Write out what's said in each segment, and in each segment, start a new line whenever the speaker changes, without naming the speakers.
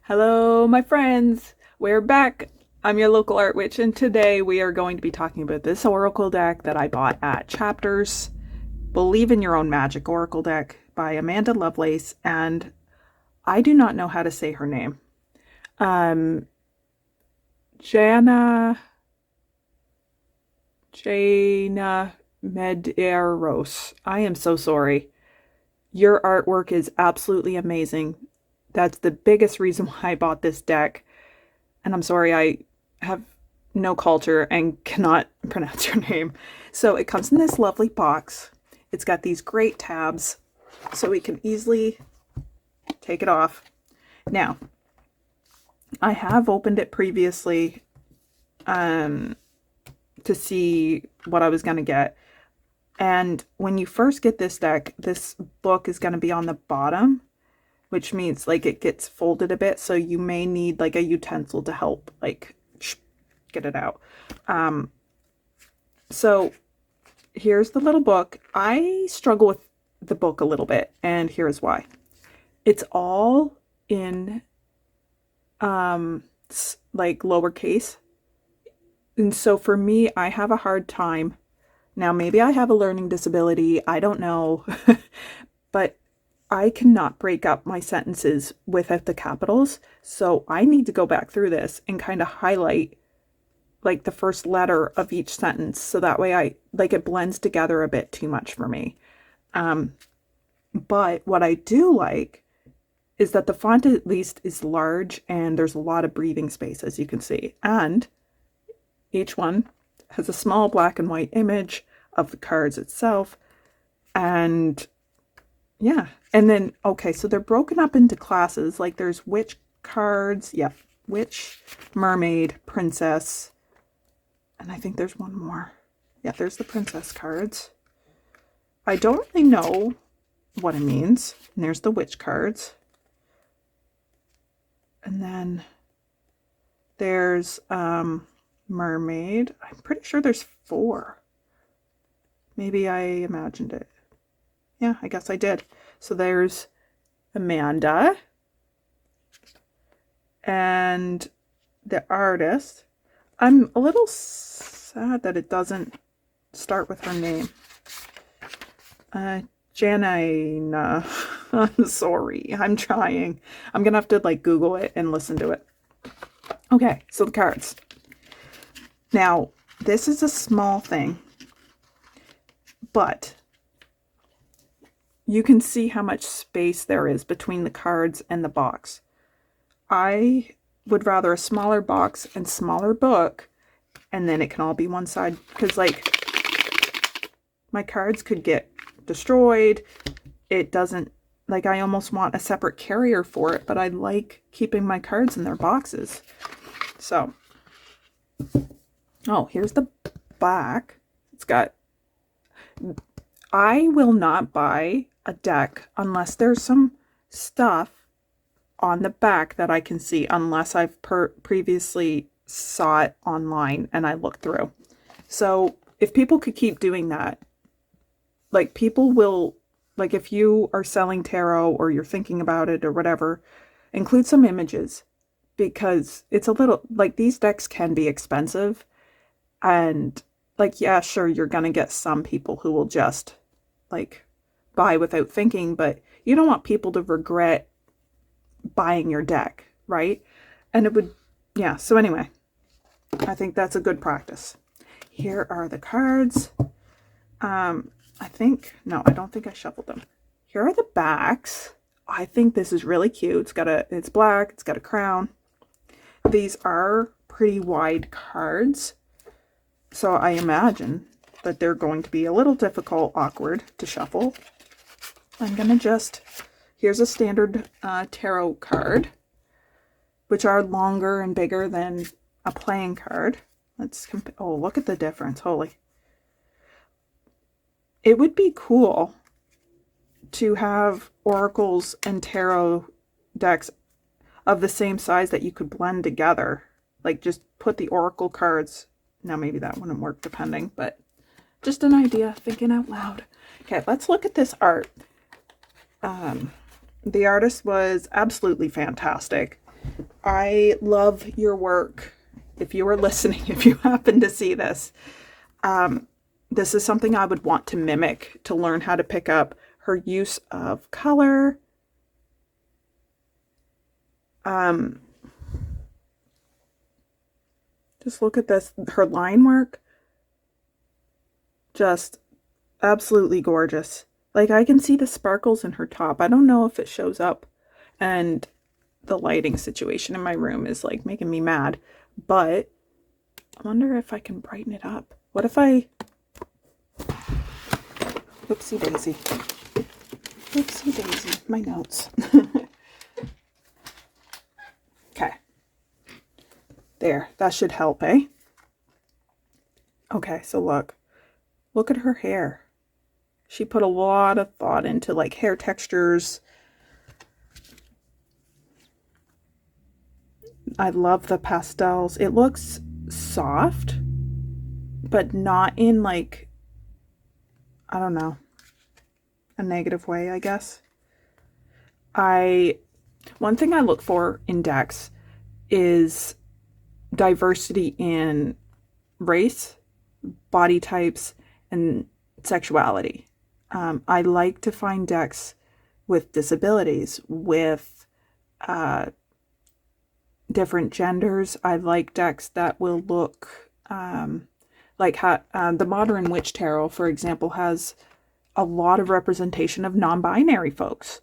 Hello, my friends. We're back. I'm your local art witch, and today we are going to be talking about this oracle deck that I bought at Chapters. Believe in Your Own Magic Oracle deck by Amanda Lovelace, and I do not know how to say her name. Jana Medeiros. I am so sorry. Your artwork is absolutely amazing. That's the biggest reason why I bought this deck. And I'm sorry, I have no culture and cannot pronounce your name. So it comes in this lovely box. It's got these great tabs, so we can easily take it off. Now, I have opened it previously to see what I was going to get. And when you first get this deck, this book is going to be on the bottom, which means like it gets folded a bit, so you may need like a utensil to help like get it out. So here's the little book. I struggle with the book a little bit, and here's why. It's all in like lowercase, and so for me, I have a hard time. Now maybe I have a learning disability, I don't know, but I cannot break up my sentences without the capitals. So I need to go back through this and kind of highlight like the first letter of each sentence. So that way it blends together a bit too much for me. But what I do like is that the font at least is large and there's a lot of breathing space, as you can see. And each one has a small black and white image of the cards itself. And yeah. And then, okay, so they're broken up into classes. Like there's witch cards. Yeah. Witch, mermaid, princess. And I think there's one more. Yeah, there's the princess cards. I don't really know what it means. And there's the witch cards. And then there's mermaid. I'm pretty sure there's 4. Maybe I imagined it. Yeah, I guess I did. So there's Amanda and the artist. I'm a little sad that it doesn't start with her name. Janaina. I'm sorry. I'm trying. I'm going to have to like Google it and listen to it. Okay, so the cards. Now, this is a small thing, but you can see how much space there is between the cards and the box. I would rather a smaller box and smaller book, and then it can all be one side, because like my cards could get destroyed. It doesn't, like I almost want a separate carrier for it, but I like keeping my cards in their boxes. So, oh, here's the back. It's got, I will not buy a deck unless there's some stuff on the back that I can see, unless I've previously saw it online and I looked through. So if people could keep doing that, like people will, like if you are selling tarot or you're thinking about it or whatever, include some images, because it's a little, like these decks can be expensive, and like, yeah, sure, you're gonna get some people who will just like buy without thinking, but you don't want people to regret buying your deck, right? And it would, yeah, so anyway, I think that's a good practice. Here are the cards. I think, no, I don't think I shuffled them. Here are the backs. I think this is really cute. It's black, it's got a crown. These are pretty wide cards, so I imagine that they're going to be a little difficult, awkward to shuffle. I'm going to just, here's a standard tarot card, which are longer and bigger than a playing card. Let's compare. Oh, look at the difference. Holy. It would be cool to have oracles and tarot decks of the same size that you could blend together. Like just put the oracle cards. Now maybe that wouldn't work depending, but just an idea, thinking out loud. Okay, let's look at this art. The artist was absolutely fantastic. I love your work. If you are listening, if you happen to see this, this is something I would want to mimic, to learn how to pick up her use of color. Just look at this, her line work. Just absolutely gorgeous. Like, I can see the sparkles in her top. I don't know if it shows up, and the lighting situation in my room is like making me mad, but I wonder if I can brighten it up. What if I, whoopsie daisy, whoopsie daisy, my notes. Okay, there, that should help, eh? Okay, so look at her hair. She put a lot of thought into like hair textures. I love the pastels. It looks soft, but not in like, I don't know, a negative way, I guess. One thing I look for in decks is diversity in race, body types, and sexuality. I like to find decks with disabilities, with different genders. I like decks that will look like the Modern Witch Tarot, for example, has a lot of representation of non-binary folks.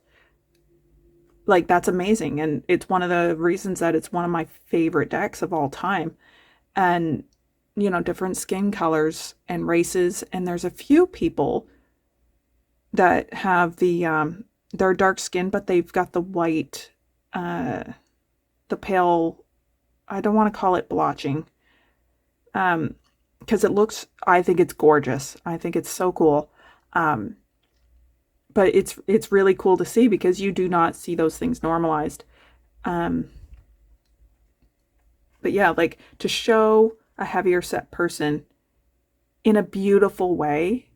Like, that's amazing, and it's one of the reasons that it's one of my favorite decks of all time. And different skin colors and races, and there's a few people that have they're dark skinned, but they've got the white, the pale, I don't want to call it blotching, because I think it's gorgeous. I think it's so cool. But it's really cool to see, because you do not see those things normalized. But yeah, like, to show a heavier set person in a beautiful way,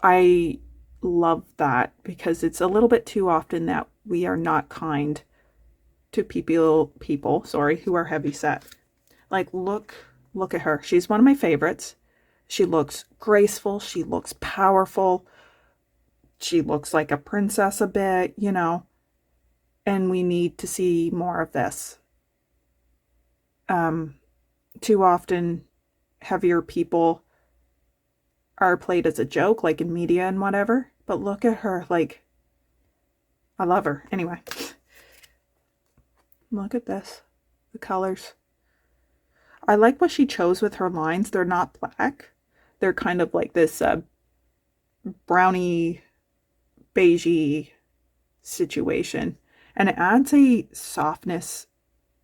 I love that, because it's a little bit too often that we are not kind to people who are heavy set. Like, look at her. She's one of my favorites. She looks graceful. She looks powerful. She looks like a princess a bit, and we need to see more of this. Too often, heavier people are played as a joke, like in media and whatever. But look at her, like, I love her. Anyway, look at this, the colors. I like what she chose with her lines. They're not black. They're kind of like this brownie, beigey situation. And it adds a softness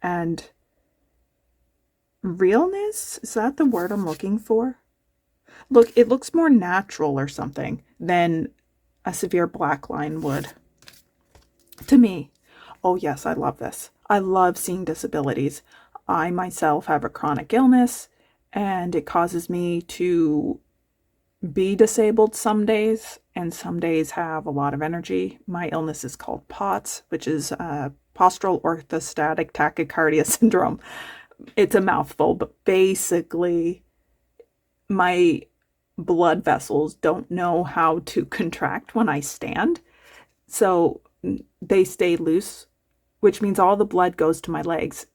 and realness. Is that the word I'm looking for? Look, it looks more natural or something than a severe black line would, to me. Oh yes, I love this. I love seeing disabilities. I myself have a chronic illness, and it causes me to be disabled some days, and some days have a lot of energy. My illness is called POTS, which is postural orthostatic tachycardia syndrome. It's a mouthful, but basically my blood vessels don't know how to contract when I stand. So they stay loose, which means all the blood goes to my legs.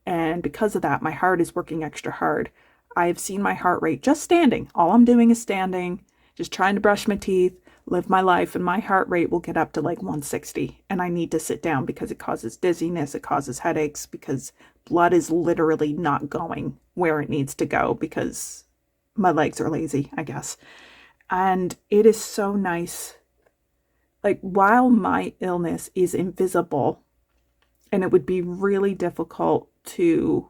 And because of that, my heart is working extra hard. I've seen my heart rate just standing. All I'm doing is standing, just trying to brush my teeth, live my life, and my heart rate will get up to like 160. And I need to sit down because it causes dizziness, it causes headaches, because blood is literally not going where it needs to go because my legs are lazy, I guess. And it is so nice. Like, while my illness is invisible, and it would be really difficult to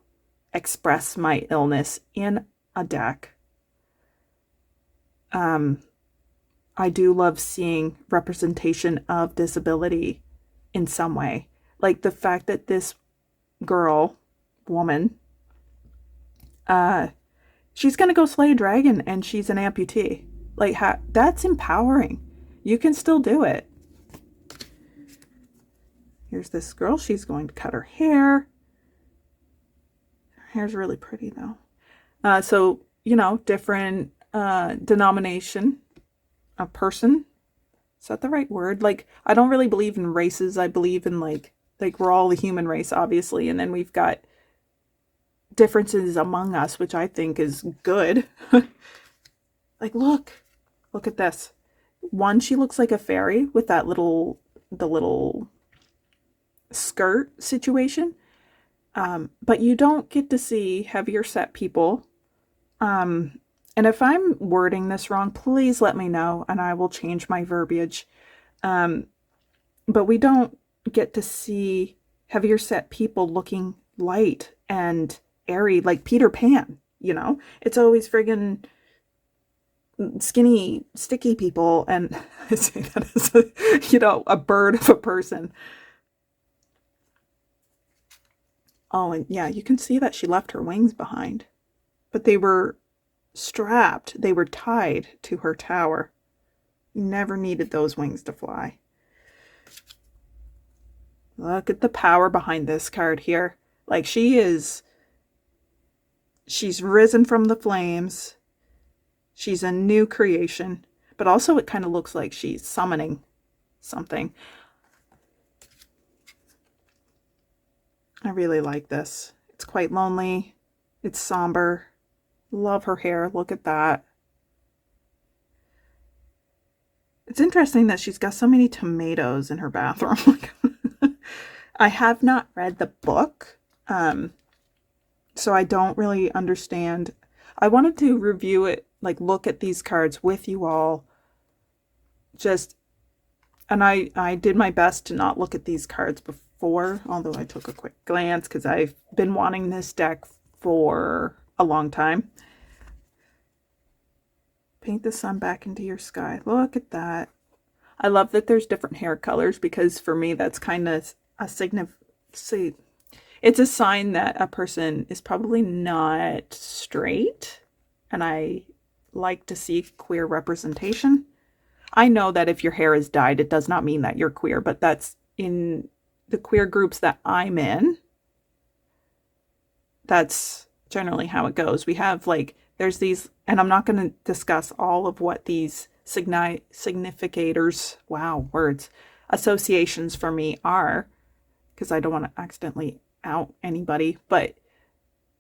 express my illness in a deck, I do love seeing representation of disability in some way. Like the fact that this woman, she's going to go slay a dragon and she's an amputee. Like, that's empowering. You can still do it. Here's this girl. She's going to cut her hair. Her hair's really pretty though. So, you know, different denomination, a person. Is that the right word? Like, I don't really believe in races. I believe in like we're all the human race, obviously. And then we've got differences among us, which I think is good. Like, look at this. One, she looks like a fairy with the little skirt situation. But you don't get to see heavier set people. And if I'm wording this wrong, please let me know and I will change my verbiage. But we don't get to see heavier set people looking light and airy like Peter Pan, you know? It's always friggin' skinny, sticky people, and I say that as a bird of a person. Oh, and yeah, you can see that she left her wings behind, but they were strapped. They were tied to her tower. You never needed those wings to fly. Look at the power behind this card here. Like, she's risen from the flames. She's a new creation, but also it kind of looks like she's summoning something. I really like this. It's quite lonely. It's somber. Love her hair. Look at that. It's interesting that she's got so many tomatoes in her bathroom. I have not read the book, so I don't really understand. I wanted to review it, like look at these cards with you all. And I did my best to not look at these cards before, although I took a quick glance because I've been wanting this deck for a long time. Paint the sun back into your sky. Look at that. I love that there's different hair colors because for me that's kind of it's a sign that a person is probably not straight, and I like to see queer representation. I know that if your hair is dyed, it does not mean that you're queer, but that's in the queer groups that I'm in. That's generally how it goes. We have there's these, and I'm not going to discuss all of what these significators, wow, words, associations for me are, because I don't want to accidentally out anybody, but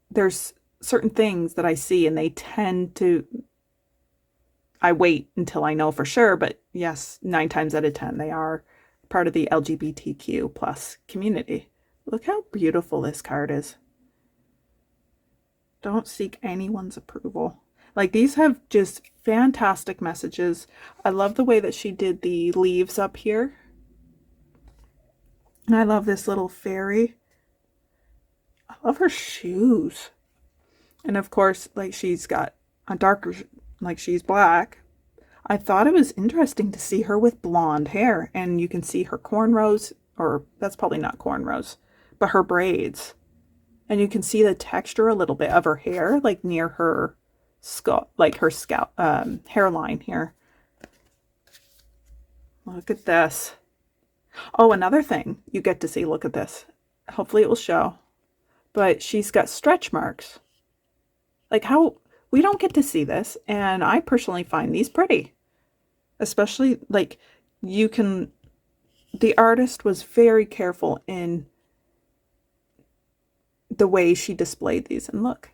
there's certain things that I see and they tend to, I wait until I know for sure, but yes, 9 times out of 10, they are part of the LGBTQ plus community. Look how beautiful this card is. Don't seek anyone's approval. Like, these have just fantastic messages. I love the way that she did the leaves up here. And I love this little fairy. I love her shoes. And of course, she's got a darker, she's black. I thought it was interesting to see her with blonde hair. And you can see her cornrows, or that's probably not cornrows, but her braids. And you can see the texture a little bit of her hair, near her skull, her scalp, hairline here. Look at this. Oh, another thing you get to see, look at this. Hopefully it will show. But she's got stretch marks. How we don't get to see this, and I personally find these pretty. Especially the artist was very careful in the way she displayed these. And look,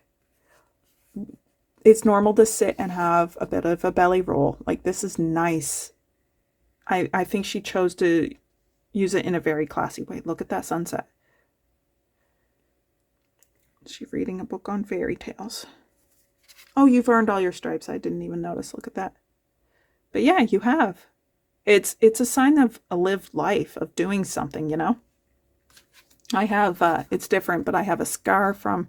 it's normal to sit and have a bit of a belly roll. This is nice. I think she chose to use it in a very classy way. Look at that sunset. She's reading a book on fairy tales. Oh, you've earned all your stripes. I didn't even notice. Look at that. But yeah, you have. It's a sign of a lived life, of doing something, you know? I have, it's different, but I have a scar and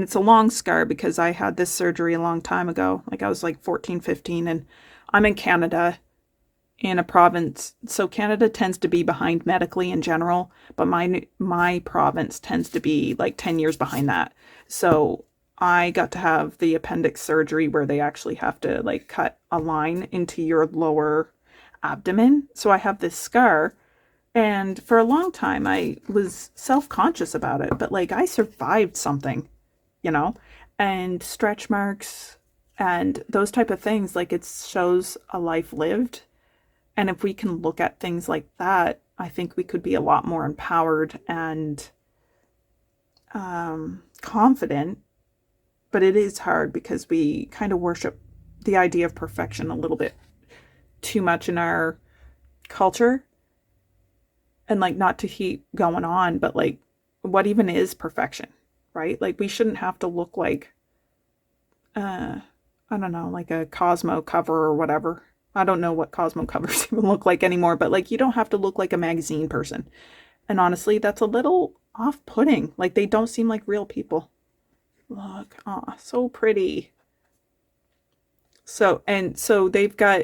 it's a long scar because I had this surgery a long time ago. I was 14, 15, and I'm in Canada, in a province. So Canada tends to be behind medically in general, but my province tends to be 10 years behind that. So I got to have the appendix surgery where they actually have to cut a line into your lower abdomen. So I have this scar, And for a long time, I was self-conscious about it, but like I survived something, you know, and stretch marks and those type of things, like it shows a life lived. And if we can look at things like that, I think we could be a lot more empowered and confident. But it is hard because we kind of worship the idea of perfection a little bit too much in our culture. And like, not to keep going on, but like, what even is perfection, right? Like, we shouldn't have to look like, I don't know, like a Cosmo cover or whatever. I don't know what Cosmo covers even look like anymore, but like, you don't have to look like a magazine person. And honestly, that's a little off-putting. Like, they don't seem like real people. Look, oh, so pretty. So they've got,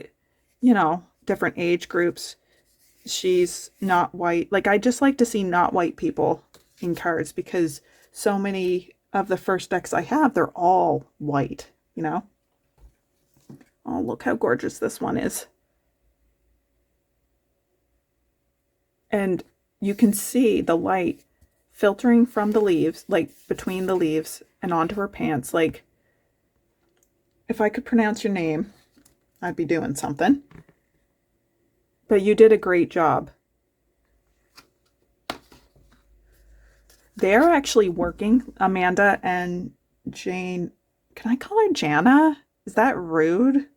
different age groups. She's not white. Like, I just like to see not white people in cards because so many of the first decks I have, they're all white, Oh, look how gorgeous this one is. And you can see the light filtering from the leaves, like between the leaves and onto her pants. Like, if I could pronounce your name, I'd be doing something. But you did a great job. They're actually working, Amanda and Jane. Can I call her Jana? Is that rude?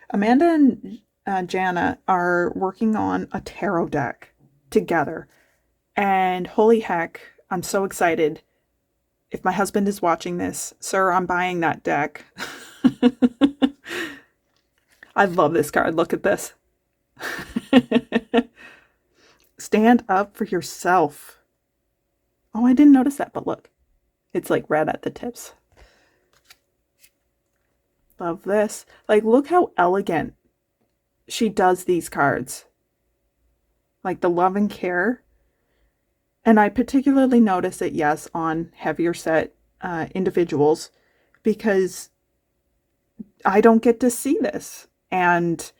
Amanda and Jana are working on a tarot deck together. And holy heck, I'm so excited. If my husband is watching this, sir, I'm buying that deck. I love this card. Look at this. Stand up for yourself. Oh, I didn't notice that, but look. It's like red at the tips. Love this. Like, look how elegant she does these cards. Like the love and care. And I particularly notice it, yes, on heavier set individuals because I don't get to see this. And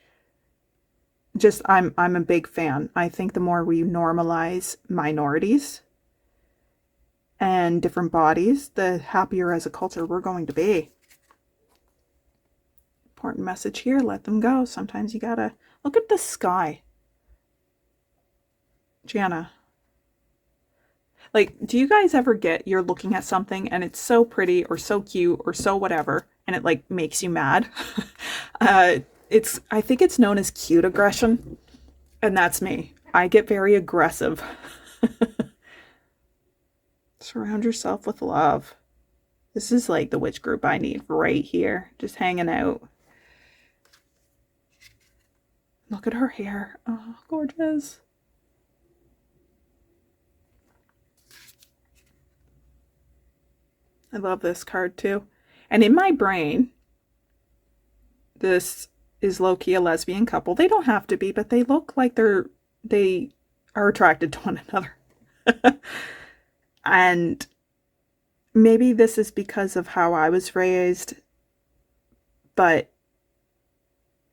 just, I'm a big fan. I think the more we normalize minorities and different bodies, the happier as a culture we're going to be. Important message here. Let them go. Sometimes you gotta look at the sky. Jana. Like, do you guys ever get you're looking at something and it's so pretty or so cute or so whatever and it like makes you mad? I think it's known as cute aggression. And that's me. I get very aggressive. Surround yourself with love. This is like the witch group I need right here. Just hanging out. Look at her hair. Oh, gorgeous. I love this card too. And in my brain, this is low-key a lesbian couple. They don't have to be, but they look like they are attracted to one another. And maybe this is because of how I was raised, but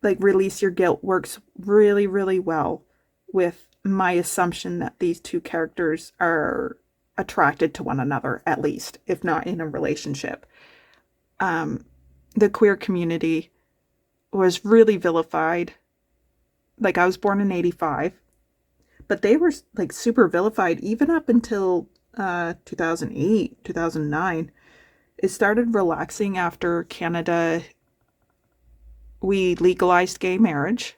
like release your guilt works really, really well with my assumption that these two characters are attracted to one another, at least, if not in a relationship. The queer community was really vilified. Like, I was born in 85, but they were like super vilified even up until 2008, 2009. It started relaxing after Canada. We legalized gay marriage,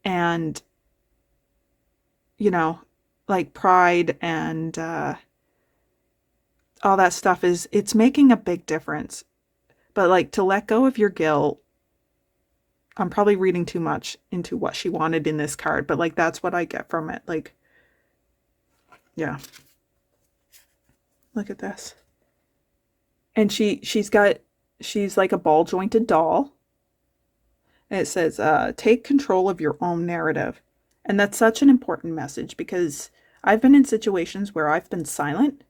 and like pride and all that stuff it's making a big difference. But like, to let go of your guilt, I'm probably reading too much into what she wanted in this card, but like, that's what I get from it. Like, yeah. Look at this. And she's like a ball jointed doll. And it says, take control of your own narrative. And that's such an important message because I've been in situations where I've been silent.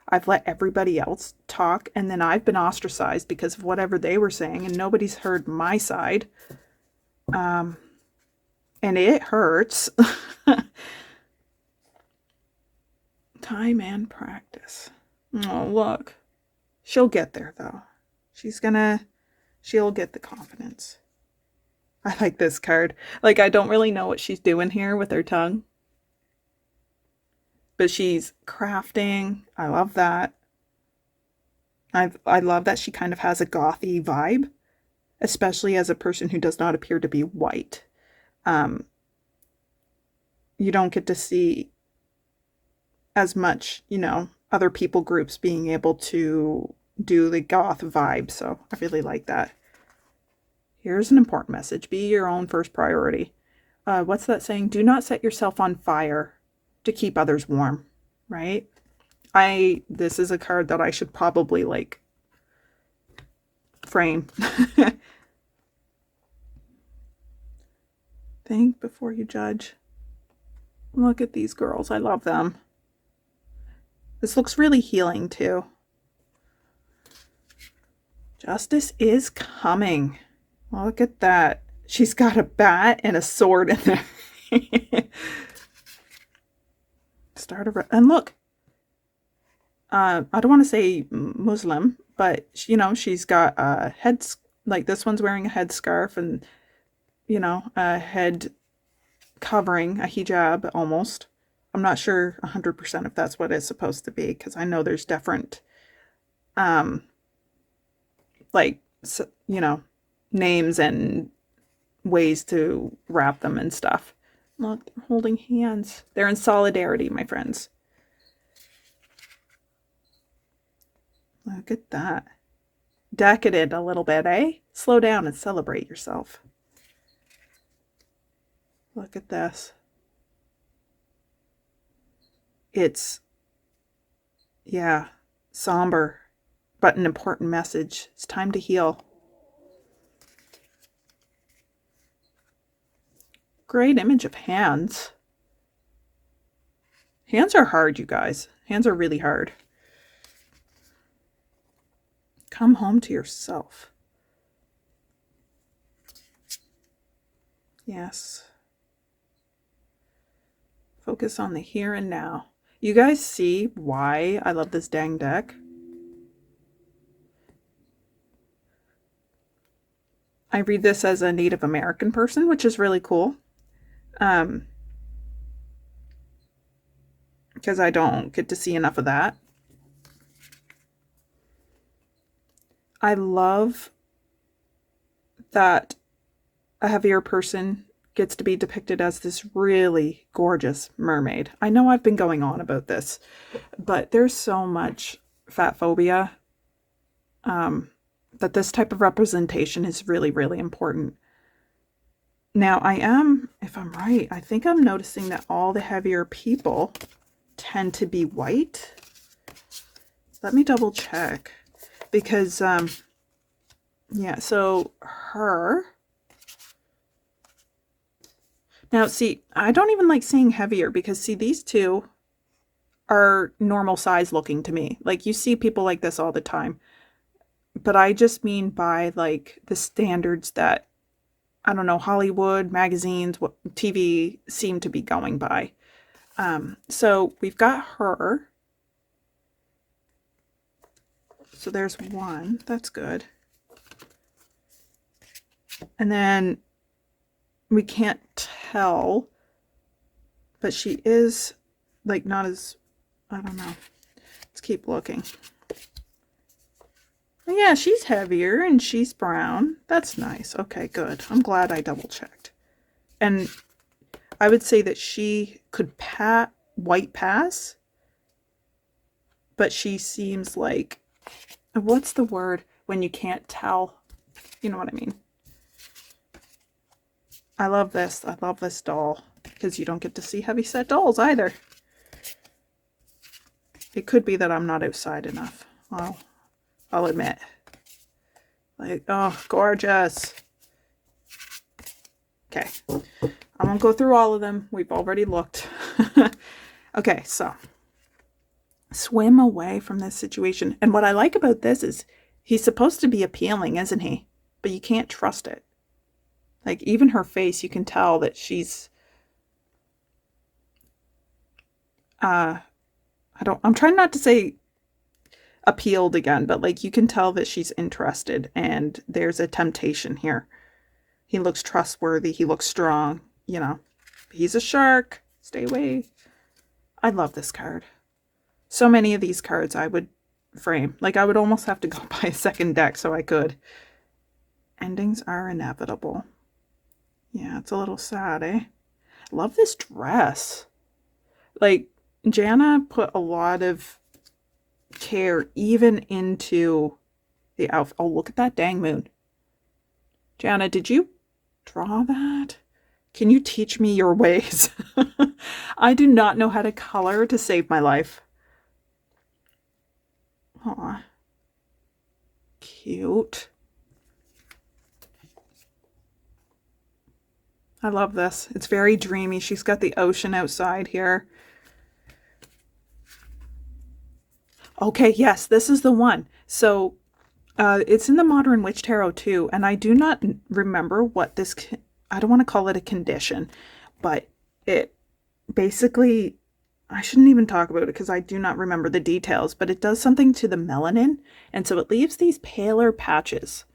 I've let everybody else talk, and then I've been ostracized because of whatever they were saying, and nobody's heard my side. And it hurts. Time and practice. Oh, look. She'll get there, though. She'll get the confidence. I like this card. Like, I don't really know what she's doing here with her tongue. But she's crafting. I love that. I love that she kind of has a gothy vibe, especially as a person who does not appear to be white. You don't get to see as much, other people groups being able to do the goth vibe. So I really like that. Here's an important message. Be your own first priority. What's that saying? Do not set yourself on fire to keep others warm, right? This is a card that I should probably frame. Think before you judge. Look at these girls. I love them. This looks really healing too. Justice is coming. Look at that. She's got a bat and a sword in there. And look. I don't want to say Muslim, but she's got a head, like this one's wearing a headscarf and a head covering, a hijab almost. I'm not sure 100% if that's what it's supposed to be, because I know there's different names and ways to wrap them and stuff. Look, they're holding hands. They're in solidarity, my friends. Look at that. Decadent a little bit, eh? Slow down and celebrate yourself. Look at this. It's, somber, but an important message. It's time to heal. Great image of hands. Hands are hard, you guys. Hands are really hard. Come home to yourself. Yes. Focus on the here and now. You guys see why I love this dang deck? I read this as a Native American person, which is really cool. Because I don't get to see enough of that. I love that a heavier person gets to be depicted as this really gorgeous mermaid. I know I've been going on about this, but there's so much fat phobia that this type of representation is really, really important. Now, if I'm right, I think I'm noticing that all the heavier people tend to be white. Let me double check. Because, so her. Now, see, I don't even like saying heavier because, see, these two are normal size looking to me. Like, you see people like this all the time. But I just mean by, the standards that, I don't know, Hollywood, magazines, TV seem to be going by. So we've got her. So there's one. That's good. And then we can't tell, but she is not as, I don't know. Let's keep looking. Yeah, she's heavier and she's brown. That's nice. Okay, good. I'm glad I double checked. And I would say that she could white pass, but she seems like, what's the word when you can't tell? You know what I mean? I love this. I love this doll because you don't get to see heavy-set dolls either. It could be that I'm not outside enough. I'll admit. Oh, gorgeous. Okay. I won't go through all of them. We've already looked. Okay, so swim away from this situation. And what I like about this is he's supposed to be appealing, isn't he? But you can't trust it. Like even her face, you can tell that she's I'm trying not to say appealed again, but like you can tell that she's interested and there's a temptation here. He looks trustworthy, he looks strong, you know. He's a shark. Stay away. I love this card. So many of these cards I would frame. Like I would almost have to go buy a second deck so I could. Endings are inevitable. Yeah, it's a little sad, eh? Love this dress. Like Jana put a lot of care even into the outfit. Oh, look at that dang moon. Jana, did you draw that? Can you teach me your ways? I do not know how to color to save my life. Aw. Cute. I love this. It's very dreamy. She's got the ocean outside here. Okay, yes, this is the one. So it's in the Modern Witch Tarot too, and I do not remember what this, I don't want to call it a condition, but it basically, I shouldn't even talk about it because I do not remember the details, but it does something to the melanin, and so it leaves these paler patches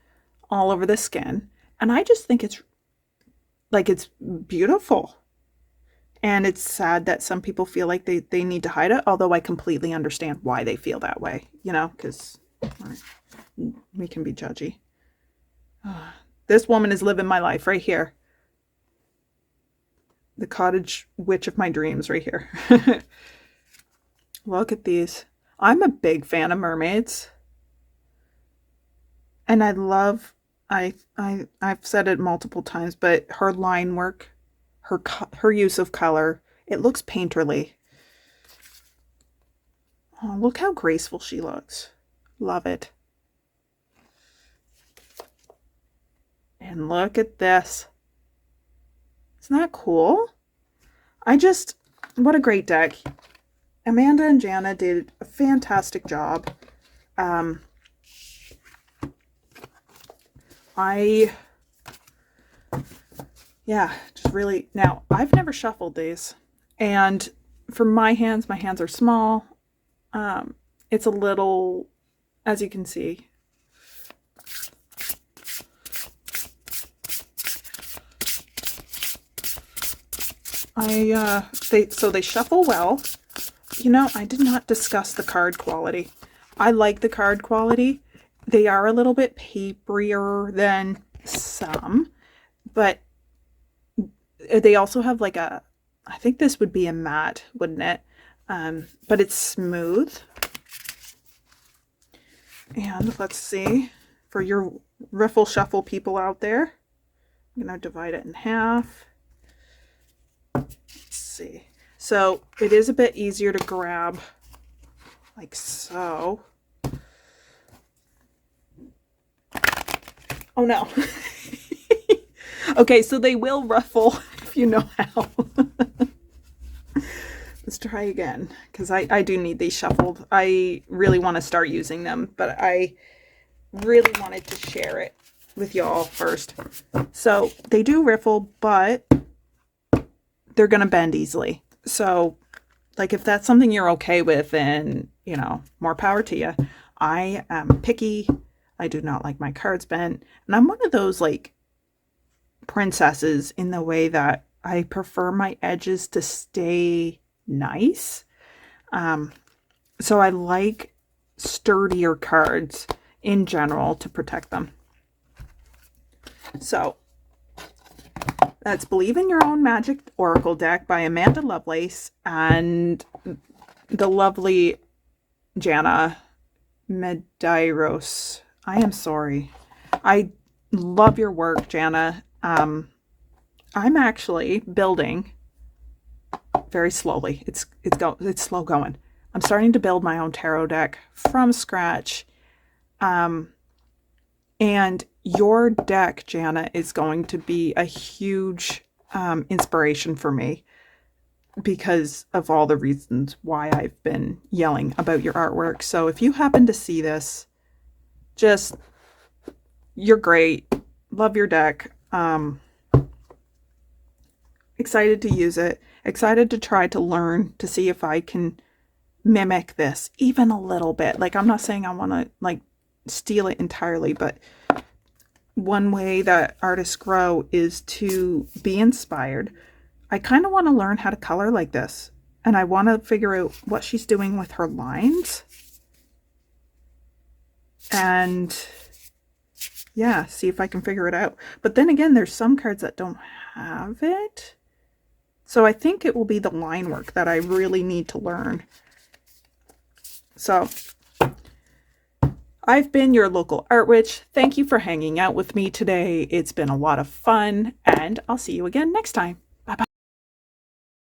all over the skin, and I just think it's beautiful. And it's sad that some people feel like they need to hide it, although I completely understand why they feel that way, you know, because we can be judgy. This woman is living my life right here. The cottage witch of my dreams right here. Look at these. I'm a big fan of mermaids. And I love, I've said it multiple times, but her line work, her use of color, it looks painterly. Oh, look how graceful she looks. Love it. And look at this. Isn't that cool? What a great deck. Amanda and Jana did a fantastic job. Just really, now I've never shuffled these, and for my hands are small. It's a little, as you can see, they shuffle well. You know, I did not discuss the card quality. I like the card quality. They are a little bit paperier than some, but they also have like I think this would be a matte, wouldn't it? But it's smooth. And let's see, for your riffle shuffle people out there, I'm going to divide it in half. Let's see. So it is a bit easier to grab like so. Oh no. Okay, so they will ruffle if you know how. Let's try again, because I do need these shuffled. I really want to start using them, but I really wanted to share it with y'all first. So they do riffle, but they're going to bend easily. So like if that's something you're okay with, then, you know, more power to you. I am picky. I do not like my cards bent. And I'm one of those like princesses in the way that I prefer my edges to stay nice. So I like sturdier cards in general to protect them. So that's Believe in Your Own Magic Oracle deck by Amanda Lovelace and the lovely Jana Medeiros. I am sorry. I love your work, Jana. I'm actually building very slowly. It's slow going. I'm starting to build my own tarot deck from scratch. And your deck, Jana, is going to be a huge inspiration for me because of all the reasons why I've been yelling about your artwork. So if you happen to see this, you're great. Love your deck. excited to use it, excited to try to learn to see if I can mimic this even a little bit. Like, I'm not saying I want to like steal it entirely, but one way that artists grow is to be inspired. I kind of want to learn how to color like this, and I want to figure out what she's doing with her lines. And yeah, see if I can figure it out. But then again, there's some cards that don't have it. So I think it will be the line work that I really need to learn. So I've been your local art witch. Thank you for hanging out with me today. It's been a lot of fun, and I'll see you again next time.